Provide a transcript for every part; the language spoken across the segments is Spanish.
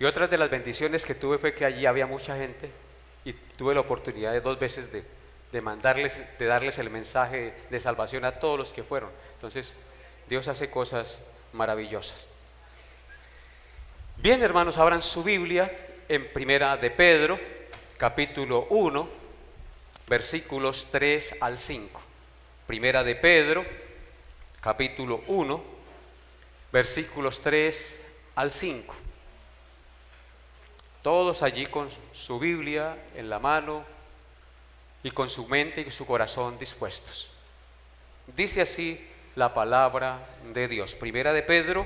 Y otra de las bendiciones que tuve fue que allí había mucha gente y tuve la oportunidad de 2 veces de darles el mensaje de salvación a todos los que fueron. Entonces, Dios hace cosas maravillosas. Bien, hermanos, abran su Biblia en Primera de Pedro, capítulo 1, versículos 3 al 5. Primera de Pedro, capítulo 1, versículos 3 al 5. Todos allí con su Biblia en la mano y con su mente y su corazón dispuestos. Dice así la palabra de Dios. Primera de Pedro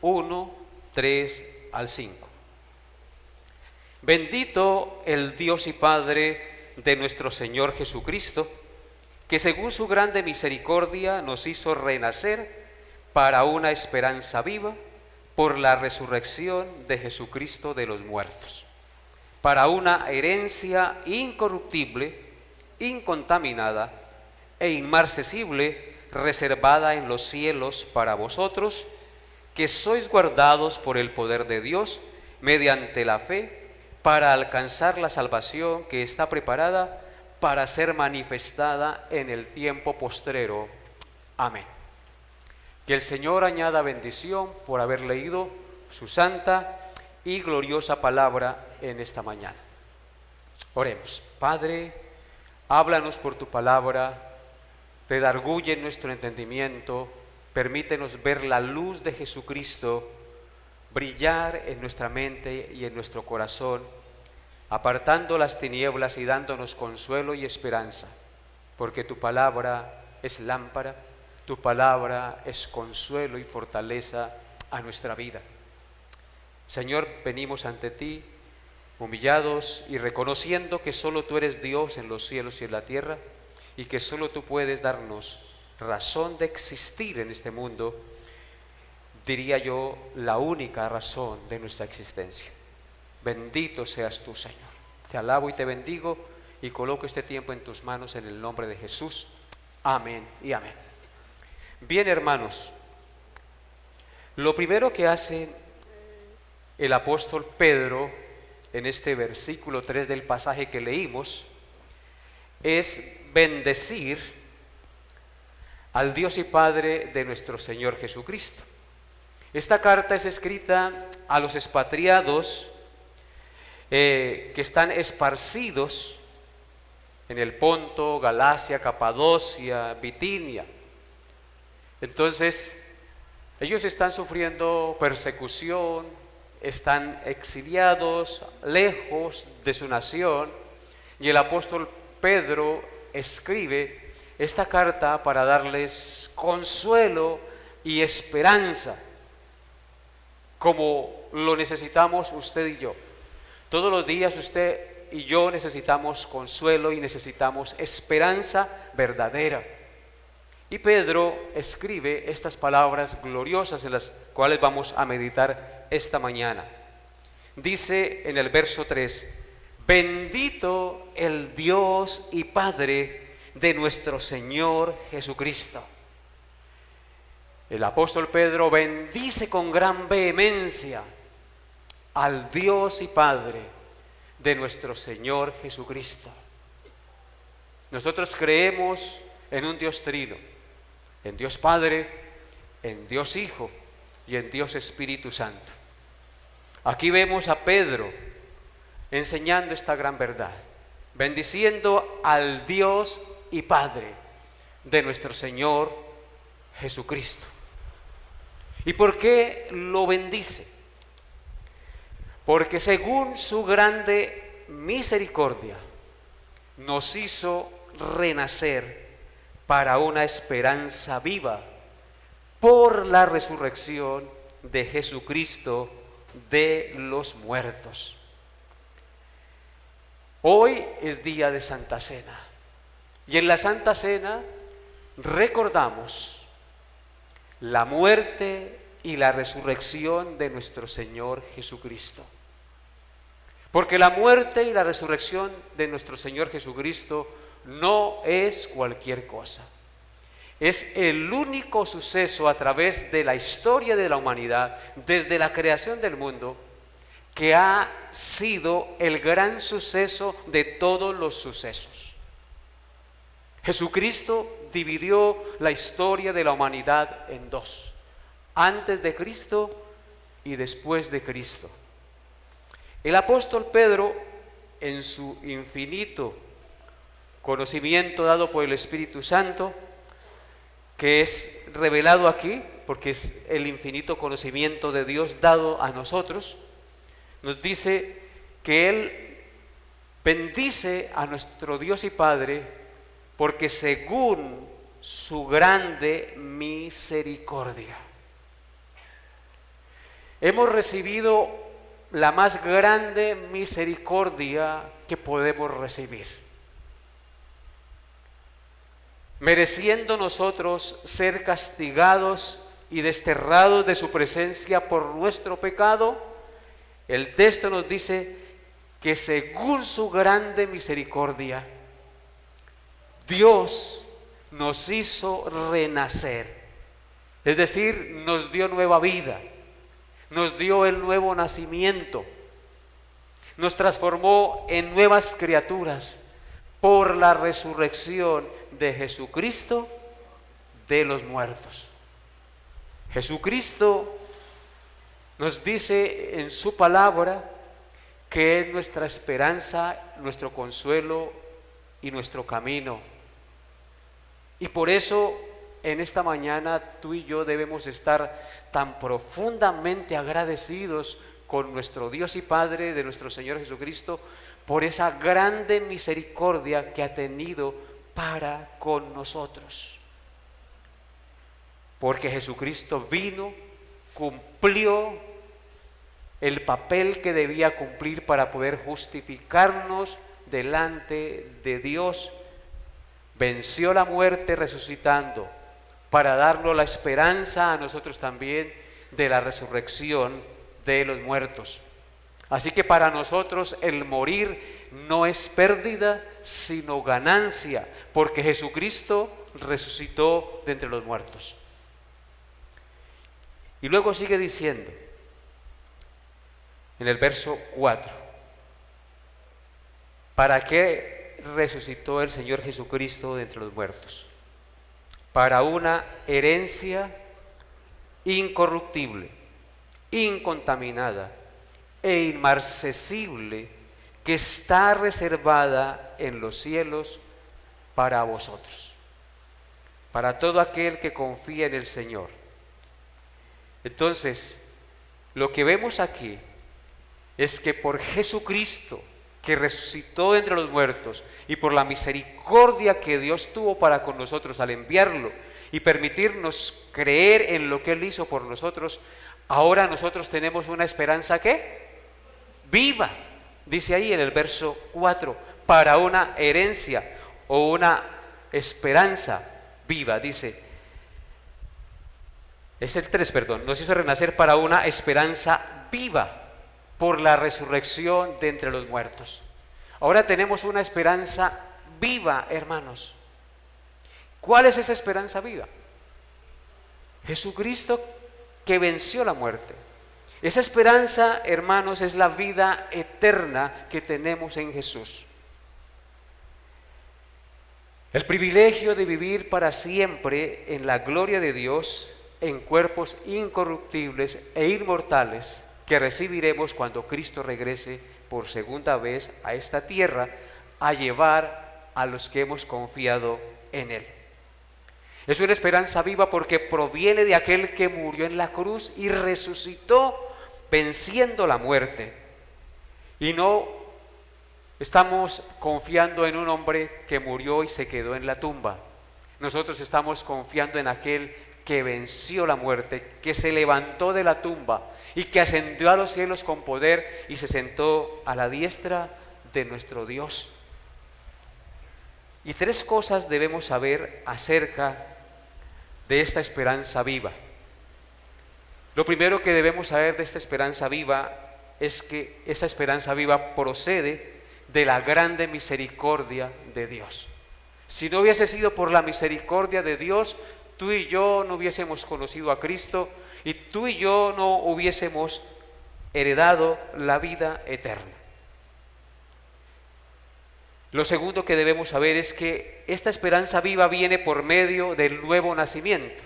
1, 3 al 5. Bendito el Dios y Padre de nuestro Señor Jesucristo, que según su grande misericordia nos hizo renacer para una esperanza viva por la resurrección de Jesucristo de los muertos, para una herencia incorruptible, incontaminada e inmarcesible, reservada en los cielos para vosotros, que sois guardados por el poder de Dios mediante la fe, para alcanzar la salvación que está preparada para ser manifestada en el tiempo postrero. Amén. Que el Señor añada bendición por haber leído su santa y gloriosa palabra en esta mañana. Oremos. Padre, háblanos por tu palabra, redarguye nuestro entendimiento, permítenos ver la luz de Jesucristo brillar en nuestra mente y en nuestro corazón, apartando las tinieblas y dándonos consuelo y esperanza, porque tu palabra es lámpara, tu palabra es consuelo y fortaleza a nuestra vida. Señor, venimos ante ti humillados y reconociendo que solo tú eres Dios en los cielos y en la tierra y que solo tú puedes darnos razón de existir en este mundo, diría yo, la única razón de nuestra existencia. Bendito seas tú, Señor. Te alabo y te bendigo y coloco este tiempo en tus manos en el nombre de Jesús. Amén y amén. Bien, hermanos, lo primero que hace el apóstol Pedro en este versículo 3 del pasaje que leímos es bendecir al Dios y Padre de nuestro Señor Jesucristo. Esta carta es escrita a los expatriados que están esparcidos en el Ponto, Galacia, Capadocia, Bitinia. Entonces, ellos están sufriendo persecución, están exiliados, lejos de su nación, y el apóstol Pedro escribe esta carta para darles consuelo y esperanza, como lo necesitamos usted y yo. Todos los días usted y yo necesitamos consuelo y necesitamos esperanza verdadera. Y Pedro escribe estas palabras gloriosas en las cuales vamos a meditar esta mañana. Dice en el verso 3: bendito el Dios y Padre de nuestro Señor Jesucristo. El apóstol Pedro bendice con gran vehemencia al Dios y Padre de nuestro Señor Jesucristo. Nosotros creemos en un Dios trino, en Dios Padre, en Dios Hijo y en Dios Espíritu Santo. Aquí vemos a Pedro enseñando esta gran verdad, bendiciendo al Dios y Padre de nuestro Señor Jesucristo. ¿Y por qué lo bendice? Porque según su grande misericordia nos hizo renacer para una esperanza viva por la resurrección de Jesucristo de los muertos. Hoy es día de Santa Cena y en la Santa Cena recordamos la muerte y la resurrección de nuestro Señor Jesucristo. Porque la muerte y la resurrección de nuestro Señor Jesucristo no es cualquier cosa. Es el único suceso a través de la historia de la humanidad, desde la creación del mundo, que ha sido el gran suceso de todos los sucesos. Jesucristo dividió la historia de la humanidad en dos: antes de Cristo y después de Cristo. El apóstol Pedro, en su infinito conocimiento dado por el Espíritu Santo, que es revelado aquí, porque es el infinito conocimiento de Dios dado a nosotros, nos dice que Él bendice a nuestro Dios y Padre porque según su grande misericordia. Hemos recibido la más grande misericordia que podemos recibir. Mereciendo nosotros ser castigados y desterrados de su presencia por nuestro pecado, el texto nos dice que según su grande misericordia, Dios nos hizo renacer, es decir, nos dio nueva vida, nos dio el nuevo nacimiento, nos transformó en nuevas criaturas por la resurrección de Jesucristo de los muertos. Jesucristo nos dice en su palabra que es nuestra esperanza, nuestro consuelo y nuestro camino. Y por eso en esta mañana tú y yo debemos estar tan profundamente agradecidos con nuestro Dios y Padre de nuestro Señor Jesucristo por esa grande misericordia que ha tenido para con nosotros. Porque Jesucristo vino, cumplió el papel que debía cumplir para poder justificarnos delante de Dios, venció la muerte resucitando para darnos la esperanza a nosotros también de la resurrección de los muertos. Así que para nosotros el morir no es pérdida, sino ganancia, porque Jesucristo resucitó de entre los muertos. Y luego sigue diciendo en el verso 4: ¿para qué resucitó el Señor Jesucristo de entre los muertos? Para una herencia incorruptible, incontaminada e inmarcesible, que está reservada en los cielos para vosotros, para todo aquel que confía en el Señor. Entonces, lo que vemos aquí es que por Jesucristo, que resucitó de entre los muertos, y por la misericordia que Dios tuvo para con nosotros al enviarlo y permitirnos creer en lo que Él hizo por nosotros, ahora nosotros tenemos una esperanza ¿qué? Viva. Dice ahí en el verso 4, para una herencia o una esperanza viva. Dice, es el 3, perdón, nos hizo renacer para una esperanza viva por la resurrección de entre los muertos. Ahora tenemos una esperanza viva, hermanos. ¿Cuál es esa esperanza viva? Jesucristo, que venció la muerte. Esa esperanza, hermanos, es la vida eterna que tenemos en Jesús. El privilegio de vivir para siempre en la gloria de Dios, en cuerpos incorruptibles e inmortales, que recibiremos cuando Cristo regrese por segunda vez a esta tierra a llevar a los que hemos confiado en Él. Es una esperanza viva porque proviene de aquel que murió en la cruz y resucitó venciendo la muerte. Y no estamos confiando en un hombre que murió y se quedó en la tumba. Nosotros estamos confiando en aquel que venció la muerte, que se levantó de la tumba y que ascendió a los cielos con poder y se sentó a la diestra de nuestro Dios. Y 3 cosas debemos saber acerca de esta esperanza viva. Lo primero que debemos saber de esta esperanza viva es que esa esperanza viva procede de la grande misericordia de Dios. Si no hubiese sido por la misericordia de Dios, tú y yo no hubiésemos conocido a Cristo y tú y yo no hubiésemos heredado la vida eterna. Lo segundo que debemos saber es que esta esperanza viva viene por medio del nuevo nacimiento,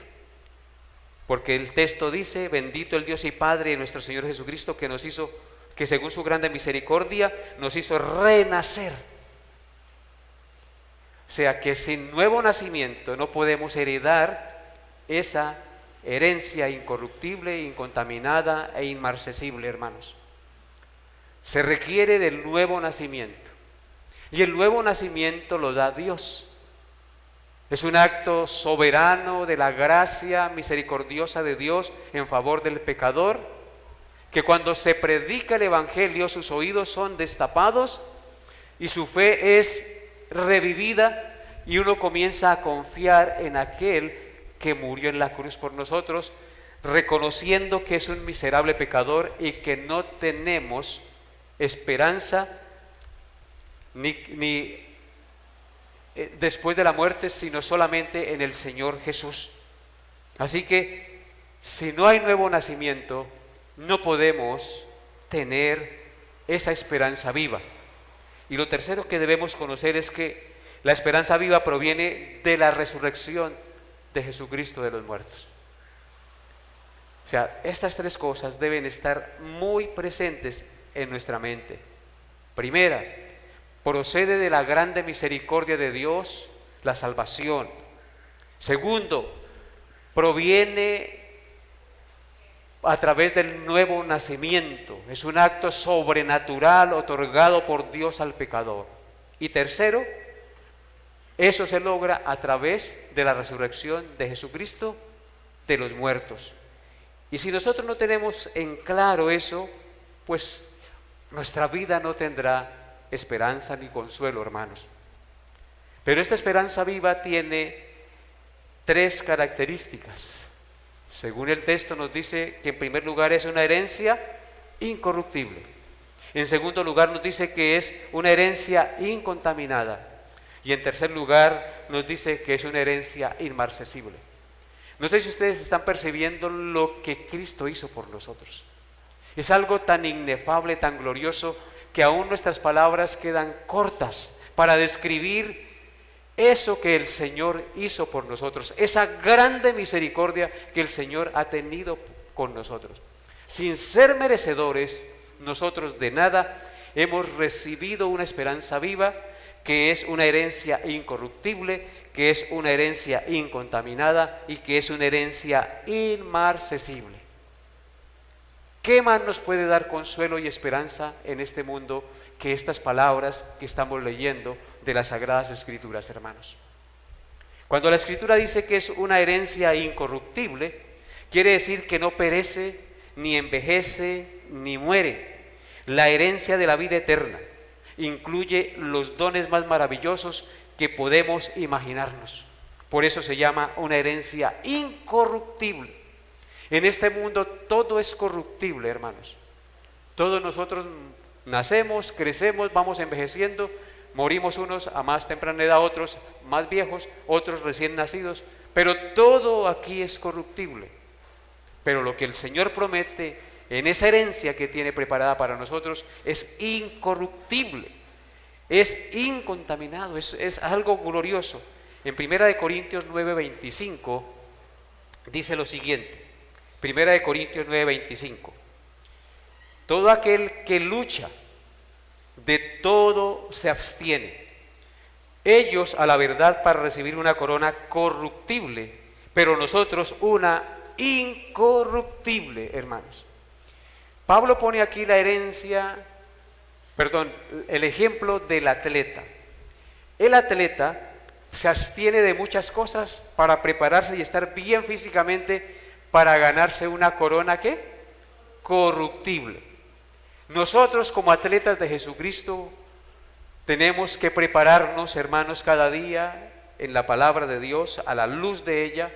porque el texto dice: bendito el Dios y Padre de nuestro Señor Jesucristo, que según su grande misericordia nos hizo renacer. O sea que sin nuevo nacimiento no podemos heredar esa herencia incorruptible, incontaminada e inmarcesible, hermanos. Se requiere del nuevo nacimiento, y el nuevo nacimiento lo da Dios. Es un acto soberano de la gracia misericordiosa de Dios en favor del pecador, que cuando se predica el Evangelio sus oídos son destapados y su fe es revivida, y uno comienza a confiar en aquel que murió en la cruz por nosotros, reconociendo que es un miserable pecador y que no tenemos esperanza ni después de la muerte, sino solamente en el Señor Jesús. Así que si no hay nuevo nacimiento, no podemos tener esa esperanza viva. Y lo tercero que debemos conocer es que la esperanza viva proviene de la resurrección de Jesucristo de los muertos. O sea, estas tres cosas deben estar muy presentes en nuestra mente. Primera, procede de la grande misericordia de Dios la salvación. Segundo, proviene a través del nuevo nacimiento. Es un acto sobrenatural otorgado por Dios al pecador. Y tercero, eso se logra a través de la resurrección de Jesucristo de los muertos. Y si nosotros no tenemos en claro eso, pues nuestra vida no tendrá esperanza ni consuelo, hermanos. Pero esta esperanza viva tiene tres características. Según el texto nos dice que en primer lugar es una herencia incorruptible. En segundo lugar nos dice que es una herencia incontaminada. Y en tercer lugar nos dice que es una herencia inmarcesible. No sé si ustedes están percibiendo lo que Cristo hizo por nosotros. Es algo tan inefable, tan glorioso, que aún nuestras palabras quedan cortas para describir eso que el Señor hizo por nosotros, esa grande misericordia que el Señor ha tenido con nosotros. Sin ser merecedores, nosotros de nada hemos recibido una esperanza viva, que es una herencia incorruptible, que es una herencia incontaminada y que es una herencia inmarcesible. ¿Qué más nos puede dar consuelo y esperanza en este mundo que estas palabras que estamos leyendo de las Sagradas Escrituras, hermanos? Cuando la Escritura dice que es una herencia incorruptible, quiere decir que no perece, ni envejece, ni muere. La herencia de la vida eterna incluye los dones más maravillosos que podemos imaginarnos. Por eso se llama una herencia incorruptible. En este mundo todo es corruptible, hermanos. Todos nosotros nacemos, crecemos, vamos envejeciendo, morimos unos a más temprana edad, otros más viejos, otros recién nacidos, pero todo aquí es corruptible. Pero lo que el Señor promete en esa herencia que tiene preparada para nosotros es incorruptible, es incontaminado, es algo glorioso. En 1 Corintios 9:25 dice lo siguiente, 1 Corintios 9:25: todo aquel que lucha, de todo se abstiene. Ellos a la verdad para recibir una corona corruptible, pero nosotros una incorruptible, hermanos. Pablo pone aquí el ejemplo del atleta. El atleta se abstiene de muchas cosas para prepararse y estar bien físicamente para ganarse una corona ¿qué? Corruptible. Nosotros como atletas de Jesucristo tenemos que prepararnos, hermanos, cada día en la palabra de Dios, a la luz de ella,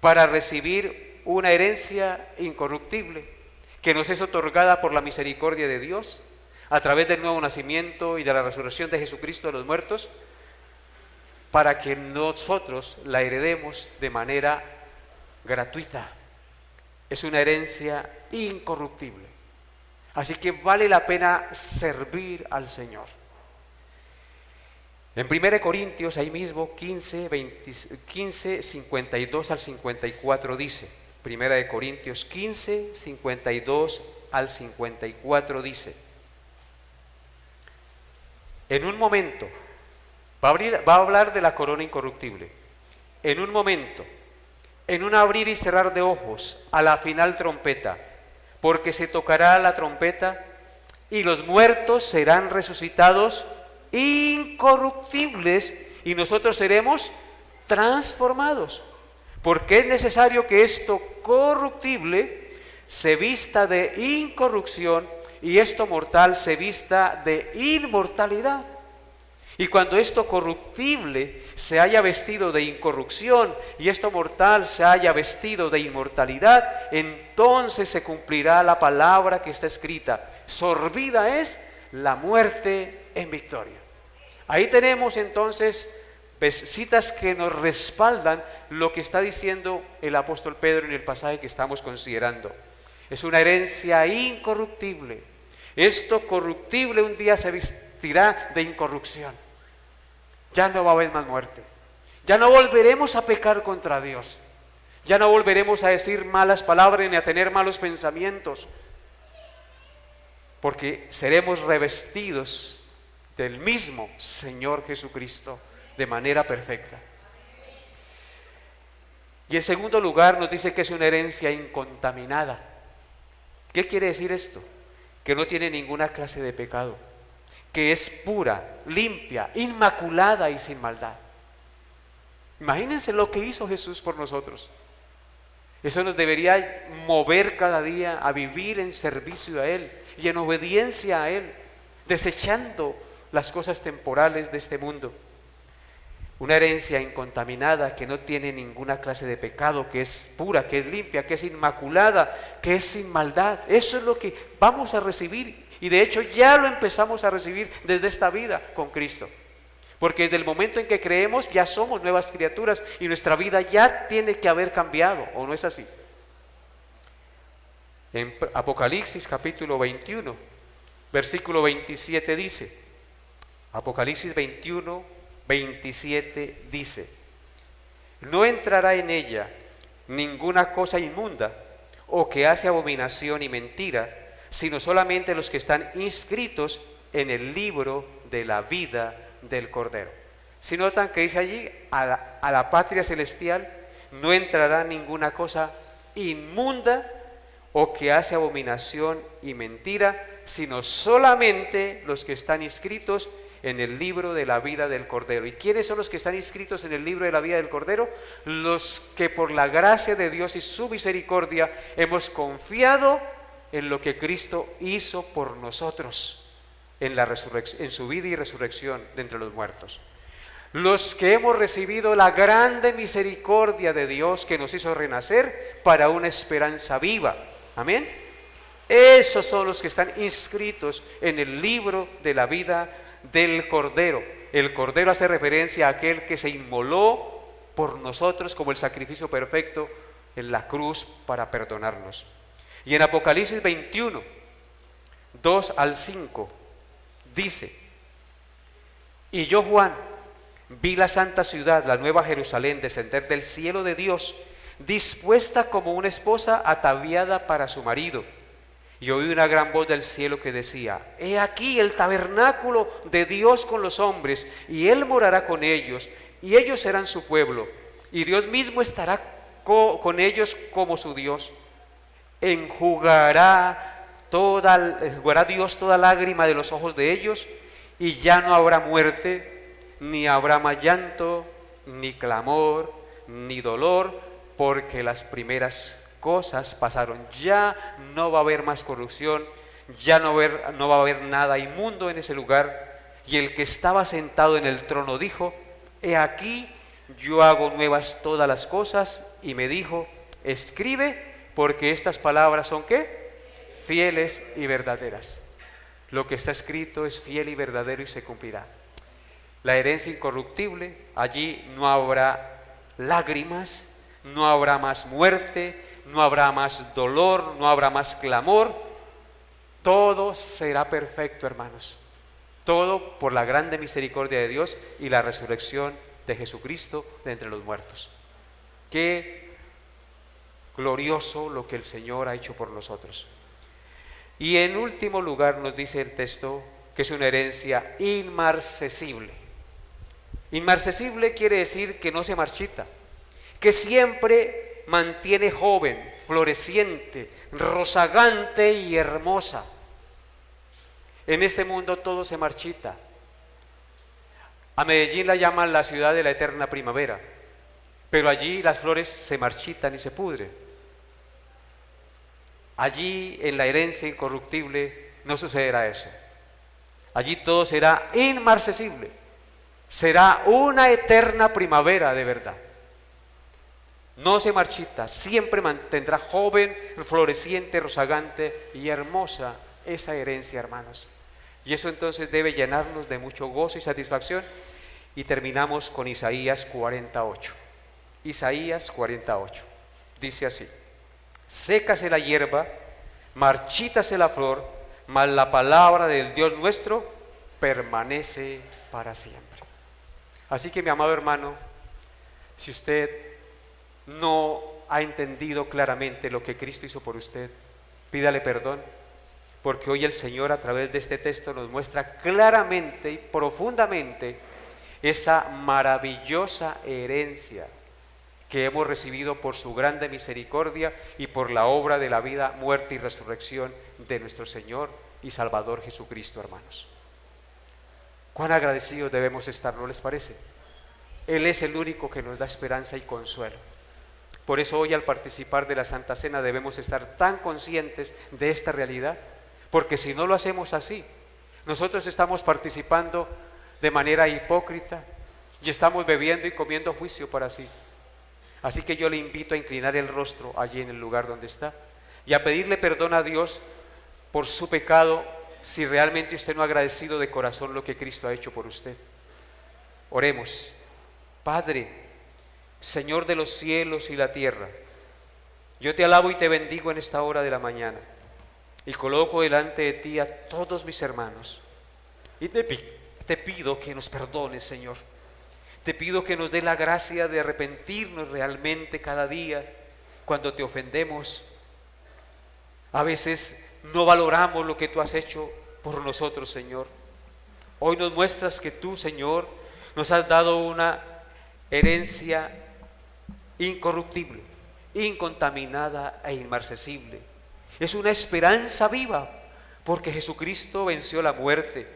para recibir una herencia incorruptible que nos es otorgada por la misericordia de Dios a través del nuevo nacimiento y de la resurrección de Jesucristo de los muertos, para que nosotros la heredemos de manera gratuita. Es una herencia incorruptible. Así que vale la pena servir al Señor. En 1 Corintios, ahí mismo, 15, 52 al 54 dice, 1 Corintios 15, 52 al 54 dice, en un momento, va a hablar de la corona incorruptible, en un momento, en un abrir y cerrar de ojos, a la final trompeta, porque se tocará la trompeta y los muertos serán resucitados incorruptibles y nosotros seremos transformados. Porque es necesario que esto corruptible se vista de incorrupción y esto mortal se vista de inmortalidad. Y cuando esto corruptible se haya vestido de incorrupción y esto mortal se haya vestido de inmortalidad, entonces se cumplirá la palabra que está escrita: sorbida es la muerte en victoria. Ahí tenemos entonces citas que nos respaldan lo que está diciendo el apóstol Pedro en el pasaje que estamos considerando. Es una herencia incorruptible. Esto corruptible un día se vestirá de incorrupción. Ya no va a haber más muerte. Ya no volveremos a pecar contra Dios. Ya no volveremos a decir malas palabras ni a tener malos pensamientos. Porque seremos revestidos del mismo Señor Jesucristo de manera perfecta. Y en segundo lugar nos dice que es una herencia incontaminada. ¿Qué quiere decir esto? Que no tiene ninguna clase de pecado, que es pura, limpia, inmaculada y sin maldad. Imagínense lo que hizo Jesús por nosotros. Eso nos debería mover cada día a vivir en servicio a Él y en obediencia a Él, desechando las cosas temporales de este mundo. Una herencia incontaminada que no tiene ninguna clase de pecado, que es pura, que es limpia, que es inmaculada, que es sin maldad. Eso es lo que vamos a recibir y de hecho ya lo empezamos a recibir desde esta vida con Cristo. Porque desde el momento en que creemos ya somos nuevas criaturas y nuestra vida ya tiene que haber cambiado, ¿o no es así? En Apocalipsis capítulo 21, versículo 27 dice, Apocalipsis 21, 27 dice, no entrará en ella ninguna cosa inmunda o que hace abominación y mentira, sino solamente los que están inscritos en el libro de la vida del Cordero. Si notan que dice allí, a la patria celestial no entrará ninguna cosa inmunda o que hace abominación y mentira, sino solamente los que están inscritos en el libro de la vida del Cordero. ¿Y quiénes son los que están inscritos en el libro de la vida del Cordero? Los que por la gracia de Dios y su misericordia hemos confiado en lo que Cristo hizo por nosotros en la resurrección, en su vida y resurrección de entre los muertos. Los que hemos recibido la grande misericordia de Dios que nos hizo renacer para una esperanza viva. Amén. Esos son los que están inscritos en el libro de la vida del Cordero. El Cordero hace referencia a aquel que se inmoló por nosotros como el sacrificio perfecto en la cruz para perdonarnos. Y en Apocalipsis 21, 2 al 5, dice, y yo, Juan, vi la santa ciudad, la nueva Jerusalén, descender del cielo de Dios, dispuesta como una esposa ataviada para su marido. Y oí una gran voz del cielo que decía, he aquí el tabernáculo de Dios con los hombres, y Él morará con ellos, y ellos serán su pueblo, y Dios mismo estará con ellos como su Dios. Enjugará Dios toda lágrima de los ojos de ellos, y ya no habrá muerte, ni habrá más llanto, ni clamor, ni dolor, porque las primeras cosas pasaron. Ya no va a haber más corrupción, ya no va a haber nada inmundo en ese lugar. Y el que estaba sentado en el trono dijo, he aquí, yo hago nuevas todas las cosas, y me dijo, escribe, porque estas palabras son ¿qué? Fieles y verdaderas. Lo que está escrito es fiel y verdadero y se cumplirá. La herencia incorruptible, allí no habrá lágrimas, no habrá más muerte, no habrá más dolor, no habrá más clamor. todo será perfecto, hermanos. Todo por la grande misericordia de Dios y la resurrección de Jesucristo de entre los muertos. Qué glorioso lo que el Señor ha hecho por nosotros. Y en último lugar nos dice el texto que es una herencia inmarcesible. Inmarcesible quiere decir que no se marchita, que siempre mantiene joven, floreciente, rozagante y hermosa. En este mundo todo se marchita. A Medellín la llaman la ciudad de la eterna primavera, pero allí las flores se marchitan y se pudren. Allí en la herencia incorruptible no sucederá eso. Allí todo será inmarcesible. Será una eterna primavera de verdad. No se marchita, siempre mantendrá joven, floreciente, rozagante y hermosa esa herencia, hermanos. Y eso entonces debe llenarnos de mucho gozo y satisfacción. Y terminamos con Isaías 48. Isaías 48. Dice así: sécase la hierba, marchítase la flor, mas la palabra del Dios nuestro permanece para siempre. Así que, mi amado hermano, si usted no ha entendido claramente lo que Cristo hizo por usted, pídale perdón, porque hoy el Señor a través de este texto nos muestra claramente y profundamente esa maravillosa herencia que hemos recibido por su grande misericordia y por la obra de la vida, muerte y resurrección de nuestro Señor y Salvador Jesucristo, hermanos. Cuán agradecidos debemos estar, ¿no les parece? Él es el único que nos da esperanza y consuelo. Por eso hoy, al participar de la Santa Cena, debemos estar tan conscientes de esta realidad, porque si no lo hacemos así, nosotros estamos participando de manera hipócrita y estamos bebiendo y comiendo juicio para sí. Así que yo le invito a inclinar el rostro allí en el lugar donde está y a pedirle perdón a Dios por su pecado, si realmente usted no ha agradecido de corazón lo que Cristo ha hecho por usted. Oremos. Padre, Señor de los cielos y la tierra, yo te alabo y te bendigo en esta hora de la mañana y coloco delante de ti a todos mis hermanos y te pido que nos perdones, Señor. Te pido que nos dé la gracia de arrepentirnos realmente cada día cuando te ofendemos. A veces no valoramos lo que tú has hecho por nosotros, Señor. Hoy nos muestras que tú, Señor, nos has dado una herencia incorruptible, incontaminada e inmarcesible. Es una esperanza viva, porque Jesucristo venció la muerte,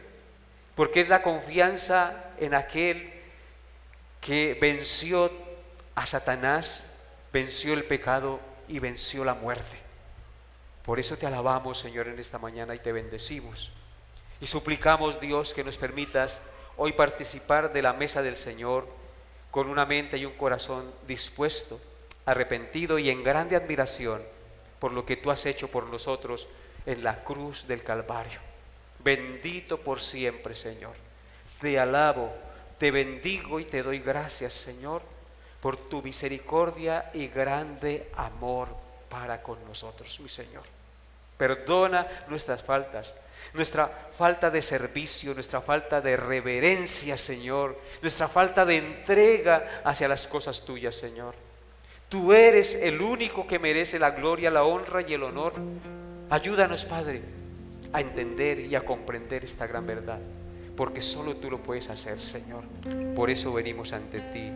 porque es la confianza en aquel que venció a Satanás, venció el pecado y venció la muerte. Por eso te alabamos, Señor, en esta mañana y te bendecimos. Y suplicamos, Dios, que nos permitas hoy participar de la mesa del Señor con una mente y un corazón dispuesto, arrepentido y en grande admiración por lo que tú has hecho por nosotros en la cruz del Calvario. Bendito por siempre, Señor. Te alabo, te bendigo y te doy gracias, Señor, por tu misericordia y grande amor para con nosotros, mi Señor. Perdona nuestras faltas, nuestra falta de servicio, nuestra falta de reverencia, Señor, nuestra falta de entrega hacia las cosas tuyas, Señor. Tú eres el único que merece la gloria, la honra y el honor. Ayúdanos, Padre, a entender y a comprender esta gran verdad, porque solo tú lo puedes hacer, Señor. Por eso venimos ante ti,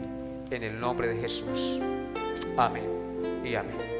en el nombre de Jesús. Amén y amén.